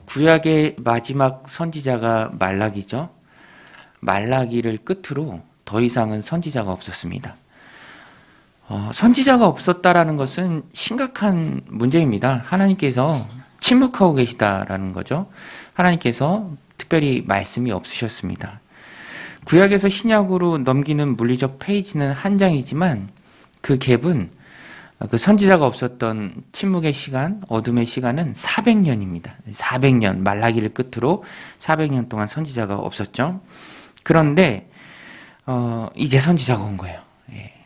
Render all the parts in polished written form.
구약의 마지막 선지자가 말라기죠. 말라기를 끝으로 더 이상은 선지자가 없었습니다. 선지자가 없었다라는 것은 심각한 문제입니다. 하나님께서 침묵하고 계시다라는 거죠. 하나님께서 특별히 말씀이 없으셨습니다. 구약에서 신약으로 넘기는 물리적 페이지는 한 장이지만 그 갭은 그 선지자가 없었던 침묵의 시간, 어둠의 시간은 400년입니다. 400년, 말라기를 끝으로 400년 동안 선지자가 없었죠. 그런데 이제 선지자가 온 거예요.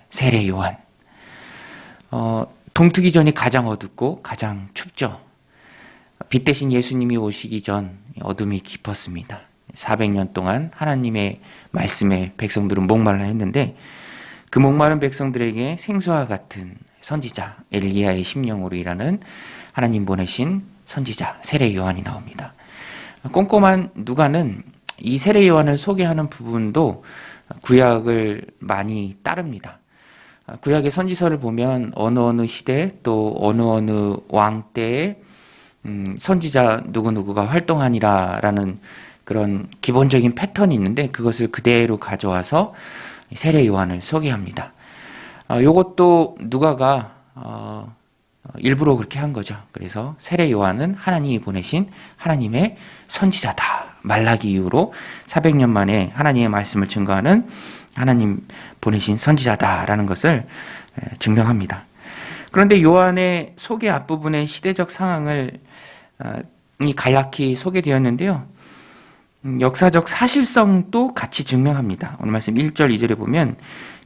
세례 요한. 동트기 전이 가장 어둡고 가장 춥죠. 빛 대신 예수님이 오시기 전 어둠이 깊었습니다. 400년 동안 하나님의 말씀에 백성들은 목말라 했는데 그 목마른 백성들에게 생수와 같은 선지자 엘리야의 심령으로 일하는 하나님 보내신 선지자 세례 요한이 나옵니다. 꼼꼼한 누가는 이 세례 요한을 소개하는 부분도 구약을 많이 따릅니다. 구약의 선지서를 보면 어느 시대 또 어느 왕 때에 선지자 누구누구가 활동하니라라는 그런 기본적인 패턴이 있는데 그것을 그대로 가져와서 세례 요한을 소개합니다. 이것도 누가가 일부러 그렇게 한 거죠. 그래서 세례 요한은 하나님이 보내신 하나님의 선지자다. 말라기 이후로 400년 만에 하나님의 말씀을 증거하는 하나님 보내신 선지자다라는 것을 증명합니다. 그런데 요한의 소개 앞부분의 시대적 상황을 간략히 소개되었는데요. 역사적 사실성도 같이 증명합니다. 오늘 말씀 1절 2절에 보면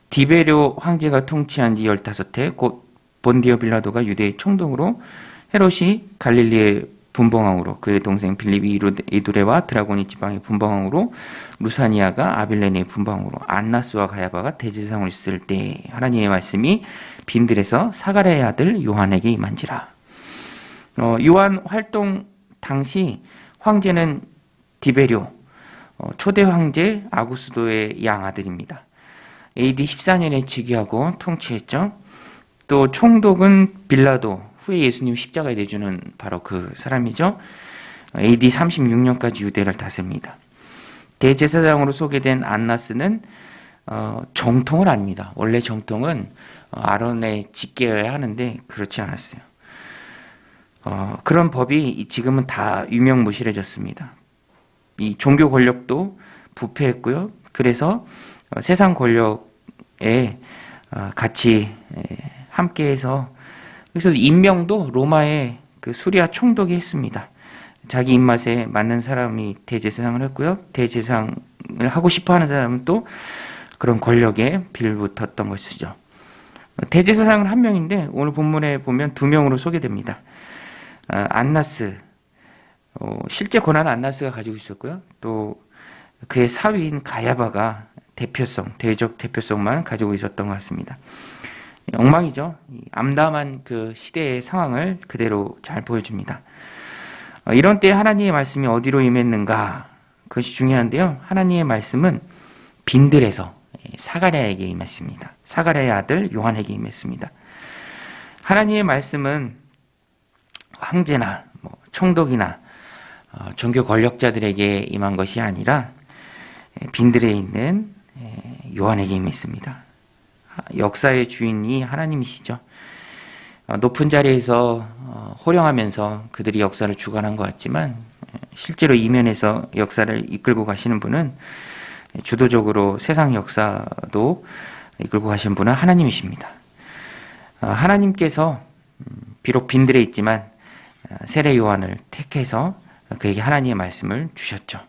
디베료 황제가 통치한 지 15해 곧 본디오 빌라도가 유대의 총독으로 헤롯이 갈릴리의 분봉왕으로 그의 동생 빌립이 이두레와 드라고니 지방의 분봉왕으로 루사니아가 아빌레네의 분봉왕으로 안나스와 가야바가 대제사장으로 있을 때 하나님의 말씀이 빈들에서 사가랴의 아들 요한에게 임한지라. 요한 활동 당시 황제는 디베료 초대 황제 아구스도의 양아들입니다. AD 14년에 즉위하고 통치했죠. 또 총독은 빌라도, 후에 예수님 십자가에 내주는 바로 그 사람이죠. AD 36년까지 유대를 다스립니다. 대제사장으로 소개된 안나스는 정통은 아닙니다. 원래 정통은 아론의 직계여야 하는데 그렇지 않았어요. 그런 법이 지금은 다 유명무실해졌습니다. 이 종교 권력도 부패했고요. 그래서 세상 권력에 같이 함께해서 그래서 임명도 로마의 그 수리아 총독이 했습니다. 자기 입맛에 맞는 사람이 대제사장을 했고요. 대제사장을 하고 싶어하는 사람은 또 그런 권력에 빌붙었던 것이죠. 대제사장은 한 명인데 오늘 본문에 보면 2명으로 소개됩니다. 안나스, 실제 권한은 안나스가 가지고 있었고요. 또 그의 사위인 가야바가 대적 대표성만 가지고 있었던 것 같습니다. 엉망이죠. 암담한 그 시대의 상황을 그대로 잘 보여줍니다. 이런 때 하나님의 말씀이 어디로 임했는가? 그것이 중요한데요. 하나님의 말씀은 빈들에서 사가랴에게 임했습니다. 사가랴의 아들 요한에게 임했습니다. 하나님의 말씀은 황제나 총독이나 종교 권력자들에게 임한 것이 아니라 빈들에 있는 요한에게 임했습니다. 역사의 주인이 하나님이시죠. 높은 자리에서 호령하면서 그들이 역사를 주관한 것 같지만 실제로 이면에서 역사를 이끌고 가시는 분은 주도적으로 세상 역사도 이끌고 가시는 분은 하나님이십니다. 하나님께서 비록 빈들에 있지만 세례 요한을 택해서 그에게 하나님의 말씀을 주셨죠.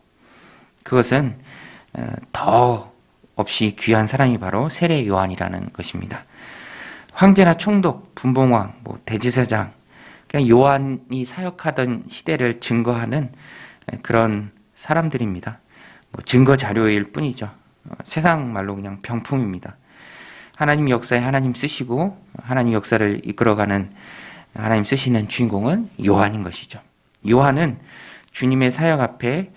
그것은 더 없이 귀한 사람이 바로 세례 요한이라는 것입니다. 황제나 총독, 분봉왕, 대제사장, 그냥 요한이 사역하던 시대를 증거하는 그런 사람들입니다. 증거 자료일 뿐이죠. 세상 말로 그냥 병풍입니다. 하나님 역사에 하나님 쓰시고 하나님 역사를 이끌어가는 하나님 쓰시는 주인공은 요한인 것이죠. 요한은 주님의 사역 앞에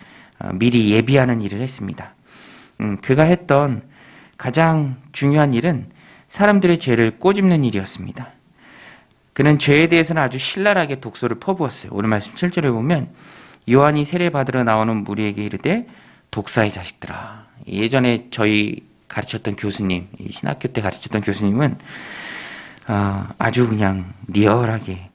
미리 예비하는 일을 했습니다. 그가 했던 가장 중요한 일은 사람들의 죄를 꼬집는 일이었습니다. 그는 죄에 대해서는 아주 신랄하게 독소를 퍼부었어요. 오늘 말씀 7절에 보면 요한이 세례받으러 나오는 무리에게 이르되 독사의 자식들아. 예전에 저희 가르쳤던 교수님, 신학교 때 가르쳤던 교수님은 아주 그냥 리얼하게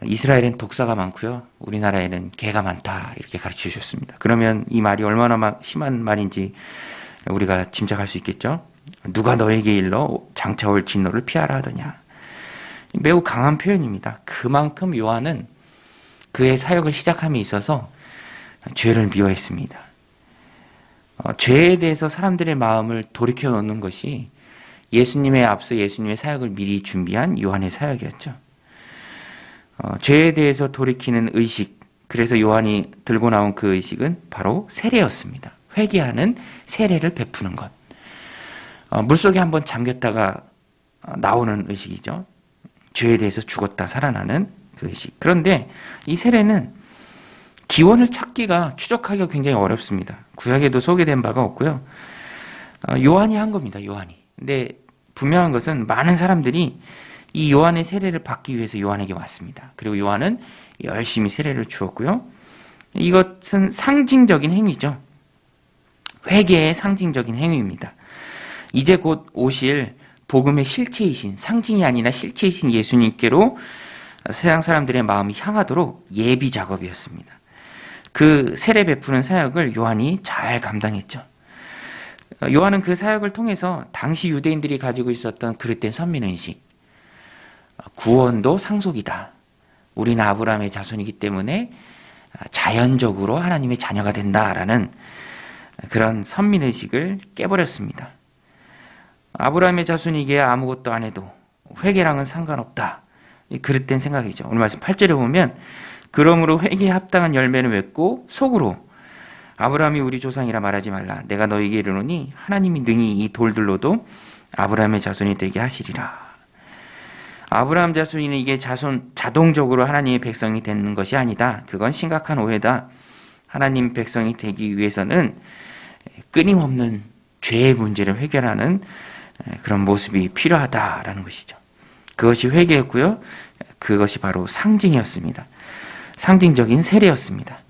이스라엘엔 독사가 많고요. 우리나라에는 개가 많다. 이렇게 가르쳐 주셨습니다. 그러면 이 말이 얼마나 심한 말인지 우리가 짐작할 수 있겠죠. 누가 너에게 일러 장차올 진노를 피하라 하더냐. 매우 강한 표현입니다. 그만큼 요한은 그의 사역을 시작함에 있어서 죄를 미워했습니다. 죄에 대해서 사람들의 마음을 돌이켜 놓는 것이 예수님의 앞서 예수님의 사역을 미리 준비한 요한의 사역이었죠. 죄에 대해서 돌이키는 의식, 그래서 요한이 들고 나온 그 의식은 바로 세례였습니다. 회개하는 세례를 베푸는 것. 물속에 한번 잠겼다가 나오는 의식이죠. 죄에 대해서 죽었다 살아나는 그 의식. 그런데 이 세례는 기원을 찾기가 추적하기가 굉장히 어렵습니다. 구약에도 소개된 바가 없고요. 요한이 한 겁니다. 요한이. 근데 분명한 것은 많은 사람들이 이 요한의 세례를 받기 위해서 요한에게 왔습니다. 그리고 요한은 열심히 세례를 주었고요. 이것은 상징적인 행위죠. 회개의 상징적인 행위입니다. 이제 곧 오실 복음의 실체이신, 상징이 아니라 실체이신 예수님께로 세상 사람들의 마음이 향하도록 예비 작업이었습니다. 그 세례 베푸는 사역을 요한이 잘 감당했죠. 요한은 그 사역을 통해서 당시 유대인들이 가지고 있었던 그릇된 선민의식, 구원도 상속이다. 우리는 아브라함의 자손이기 때문에 자연적으로 하나님의 자녀가 된다라는 그런 선민의식을 깨버렸습니다. 아브라함의 자손이기에 아무것도 안 해도 회개랑은 상관없다. 그릇된 생각이죠. 오늘 말씀 8절에 보면 그러므로 회개에 합당한 열매는 맺고 속으로 아브라함이 우리 조상이라 말하지 말라. 내가 너에게 이르노니 하나님이 능히 이 돌들로도 아브라함의 자손이 되게 하시리라. 아브라함 자손이는 이게 자동적으로 하나님의 백성이 되는 것이 아니다. 그건 심각한 오해다. 하나님 백성이 되기 위해서는 끊임없는 죄의 문제를 해결하는 그런 모습이 필요하다라는 것이죠. 그것이 회개였고요. 그것이 바로 상징이었습니다. 상징적인 세례였습니다.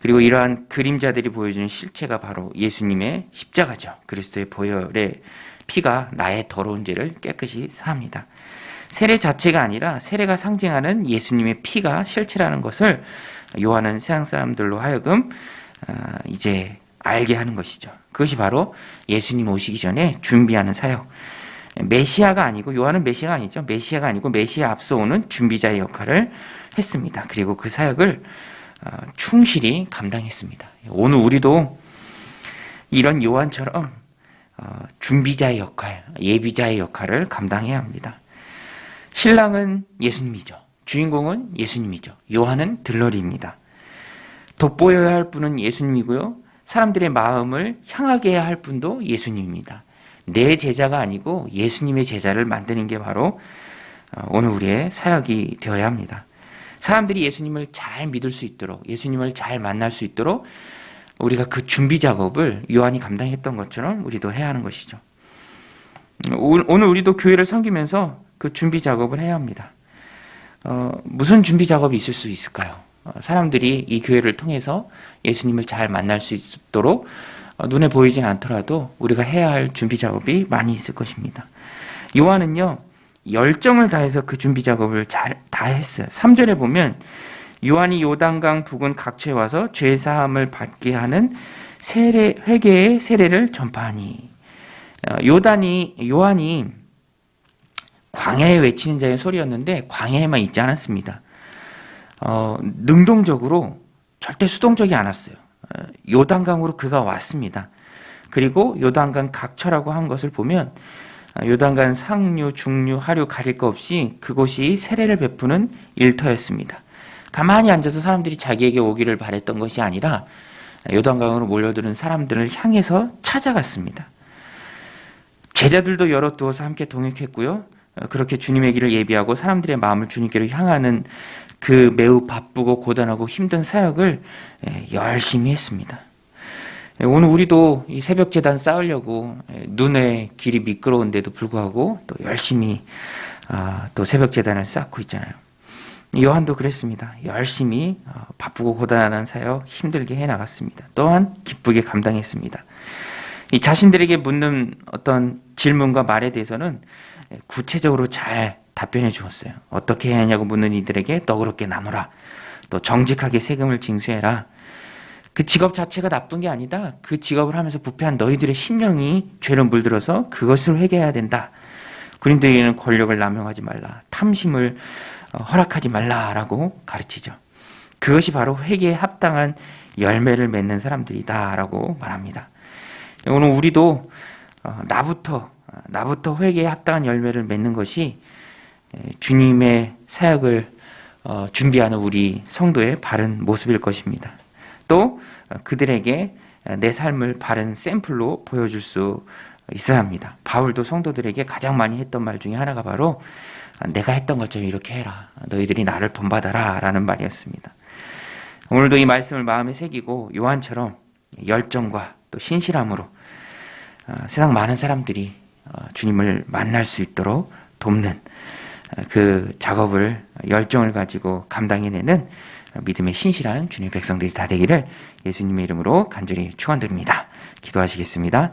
그리고 이러한 그림자들이 보여주는 실체가 바로 예수님의 십자가죠. 그리스도의 보혈의 피가 나의 더러운 죄를 깨끗이 사합니다. 세례 자체가 아니라 세례가 상징하는 예수님의 피가 실체라는 것을 요한은 세상 사람들로 하여금 이제 알게 하는 것이죠. 그것이 바로 예수님 오시기 전에 준비하는 사역. 메시아가 아니고, 요한은 메시아가 아니죠. 메시아가 아니고 메시아 앞서 오는 준비자의 역할을 했습니다. 그리고 그 사역을 충실히 감당했습니다. 오늘 우리도 이런 요한처럼 준비자의 역할, 예비자의 역할을 감당해야 합니다. 신랑은 예수님이죠. 주인공은 예수님이죠. 요한은 들러리입니다. 돋보여야 할 분은 예수님이고요. 사람들의 마음을 향하게 해야 할 분도 예수님입니다. 내 제자가 아니고 예수님의 제자를 만드는 게 바로 오늘 우리의 사역이 되어야 합니다. 사람들이 예수님을 잘 믿을 수 있도록, 예수님을 잘 만날 수 있도록 우리가 그 준비 작업을 요한이 감당했던 것처럼 우리도 해야 하는 것이죠. 오늘 우리도 교회를 섬기면서 그 준비 작업을 해야 합니다. 무슨 준비 작업이 있을 수 있을까요? 사람들이 이 교회를 통해서 예수님을 잘 만날 수 있도록 눈에 보이진 않더라도 우리가 해야 할 준비 작업이 많이 있을 것입니다. 요한은요, 열정을 다해서 그 준비 작업을 다 했어요. 3절에 보면 요한이 요단강 부근 각처에 와서 죄 사함을 받게 하는 회개의 세례를 전파하니. 요한이 광야에 외치는 자의 소리였는데 광야에만 있지 않았습니다. 능동적으로 절대 수동적이 않았어요. 요단강으로 그가 왔습니다. 그리고 요단강 각처라고 한 것을 보면 요단강 상류, 중류, 하류 가릴 것 없이 그곳이 세례를 베푸는 일터였습니다. 가만히 앉아서 사람들이 자기에게 오기를 바랬던 것이 아니라 요단강으로 몰려드는 사람들을 향해서 찾아갔습니다. 제자들도 여럿 두어서 함께 동역했고요. 그렇게 주님의 길을 예비하고 사람들의 마음을 주님께로 향하는 그 매우 바쁘고 고단하고 힘든 사역을 열심히 했습니다. 오늘 우리도 이 새벽 제단 쌓으려고 눈에 길이 미끄러운데도 불구하고 또 열심히 또 새벽 제단을 쌓고 있잖아요. 요한도 그랬습니다. 열심히 바쁘고 고단한 사역 힘들게 해나갔습니다. 또한 기쁘게 감당했습니다. 이 자신들에게 묻는 어떤 질문과 말에 대해서는 구체적으로 잘 답변해 주었어요. 어떻게 해야 하냐고 묻는 이들에게 너그럽게 나누라. 또 정직하게 세금을 징수해라. 그 직업 자체가 나쁜 게 아니다. 그 직업을 하면서 부패한 너희들의 심령이 죄로 물들어서 그것을 회개해야 된다. 그린도에게는 권력을 남용하지 말라. 탐심을 허락하지 말라라고 가르치죠. 그것이 바로 회개에 합당한 열매를 맺는 사람들이다라고 말합니다. 오늘 우리도 나부터 회개에 합당한 열매를 맺는 것이 주님의 사역을 준비하는 우리 성도의 바른 모습일 것입니다. 또 그들에게 내 삶을 바른 샘플로 보여줄 수 있어야 합니다. 바울도 성도들에게 가장 많이 했던 말 중에 하나가 바로 내가 했던 것처럼 이렇게 해라. 너희들이 나를 본받아라 라는 말이었습니다. 오늘도 이 말씀을 마음에 새기고 요한처럼 열정과 또 신실함으로 세상 많은 사람들이 주님을 만날 수 있도록 돕는 그 작업을 열정을 가지고 감당해내는 믿음의 신실한 주님의 백성들이 다 되기를 예수님의 이름으로 간절히 축원드립니다. 기도하시겠습니다.